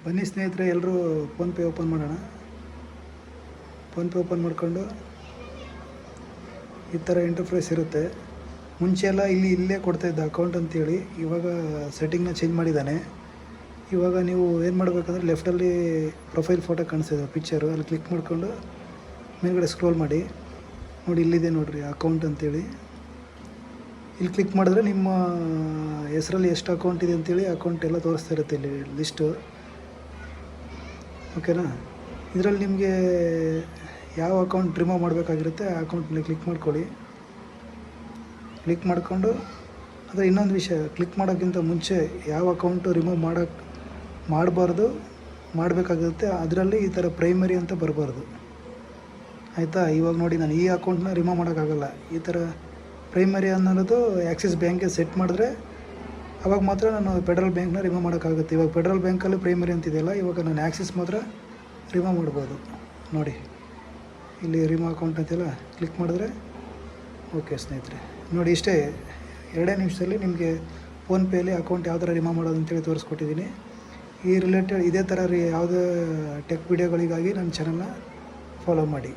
ಬನ್ನಿ ಸ್ನೇಹಿತರೆ, ಎಲ್ಲರೂ ಫೋನ್ಪೇ ಓಪನ್ ಮಾಡೋಣ. ಫೋನ್ಪೇ ಓಪನ್ ಮಾಡಿಕೊಂಡು ಈ ಥರ ಇಂಟರ್ಫೇಸ್ ಇರುತ್ತೆ. ಮುಂಚೆ ಎಲ್ಲ ಇಲ್ಲೇ ಕೊಡ್ತಾಯಿದ್ದ ಅಕೌಂಟ್ ಅಂತೇಳಿ, ಇವಾಗ ಸೆಟ್ಟಿಂಗ್ನ ಚೇಂಜ್ ಮಾಡಿದ್ದಾನೆ. ಇವಾಗ ನೀವು ಏನು ಮಾಡಬೇಕಂದ್ರೆ ಲೆಫ್ಟಲ್ಲಿ ಪ್ರೊಫೈಲ್ ಫೋಟೋ ಕಾಣಿಸ್ತಿದೆ ಪಿಕ್ಚರು, ಅಲ್ಲಿ ಕ್ಲಿಕ್ ಮಾಡಿಕೊಂಡು ಮೇಲ್ಗಡೆ ಸ್ಕ್ರೋಲ್ ಮಾಡಿ. ನೋಡಿ ಇಲ್ಲಿದೆ ನೋಡಿರಿ ಅಕೌಂಟ್ ಅಂತೇಳಿ. ಇಲ್ಲಿ ಕ್ಲಿಕ್ ಮಾಡಿದ್ರೆ ನಿಮ್ಮ ಹೆಸರಲ್ಲಿ ಎಷ್ಟು ಅಕೌಂಟ್ ಇದೆ ಅಂತೇಳಿ ಅಕೌಂಟ್ ಎಲ್ಲ ತೋರಿಸ್ತಾ ಇರುತ್ತೆ ಇಲ್ಲಿ ಲಿಸ್ಟು. ಓಕೆನಾ? ಇದರಲ್ಲಿ ನಿಮಗೆ ಯಾವ ಅಕೌಂಟ್ ರಿಮೂವ್ ಮಾಡಬೇಕಾಗಿರುತ್ತೆ ಆ ಅಕೌಂಟ್ ಮೇಲೆ ಕ್ಲಿಕ್ ಮಾಡ್ಕೊಳ್ಳಿ. ಕ್ಲಿಕ್ ಮಾಡಿಕೊಂಡು ಆದರೆ ಇನ್ನೊಂದು ವಿಷಯ, ಕ್ಲಿಕ್ ಮಾಡೋಕ್ಕಿಂತ ಮುಂಚೆ ಯಾವ ಅಕೌಂಟು ರಿಮೂವ್ ಮಾಡಬೇಕಾಗುತ್ತೆ ಅದರಲ್ಲಿ ಈ ಥರ ಪ್ರೈಮರಿ ಅಂತ ಬರಬಾರ್ದು, ಆಯಿತಾ? ಇವಾಗ ನೋಡಿ, ನಾನು ಈ ಅಕೌಂಟ್ನ ರಿಮೂವ್ ಮಾಡೋಕ್ಕಾಗಲ್ಲ. ಈ ಥರ ಪ್ರೈಮರಿ ಅನ್ನೋದು ಆ್ಯಕ್ಸಿಸ್ ಬ್ಯಾಂಕ್ಗೆ ಸೆಟ್ ಮಾಡಿದ್ರೆ ಅವಾಗ ಮಾತ್ರ ನಾನು ಫೆಡ್ರಲ್ ಬ್ಯಾಂಕ್ನ ರಿಮೂವ್ ಮಾಡೋಕ್ಕಾಗುತ್ತೆ. ಇವಾಗ ಫೆಡ್ರಲ್ ಬ್ಯಾಂಕಲ್ಲಿ ಪ್ರೈಮರಿ ಅಂತಿದೆಯಲ್ಲ, ಇವಾಗ ನಾನು ಆ್ಯಕ್ಸಿಸ್ ಮಾತ್ರ ರಿಮೂವ್ ಮಾಡ್ಬೋದು. ನೋಡಿ ಇಲ್ಲಿ ರಿಮೂವ್ ಅಕೌಂಟ್ ಅಂತೆಲ್ಲ ಕ್ಲಿಕ್ ಮಾಡಿದ್ರೆ ಓಕೆ ಸ್ನೇಹಿತರೆ. ನೋಡಿ ಇಷ್ಟೇ, 2 ನಿಮಿಷದಲ್ಲಿ ನಿಮಗೆ ಫೋನ್ಪೇಯಲ್ಲಿ ಅಕೌಂಟ್ ಯಾವ ಥರ ರಿಮೂವ್ ಮಾಡೋದು ಅಂತೇಳಿ ತೋರಿಸ್ಕೊಟ್ಟಿದ್ದೀನಿ. ಈ ರಿಲೇಟೆಡ್ ಇದೇ ಥರ ಯಾವುದೇ ಟೆಕ್ ವೀಡಿಯೋಗಳಿಗಾಗಿ ನನ್ನ ಚಾನಲ್ನ ಫಾಲೋ ಮಾಡಿ.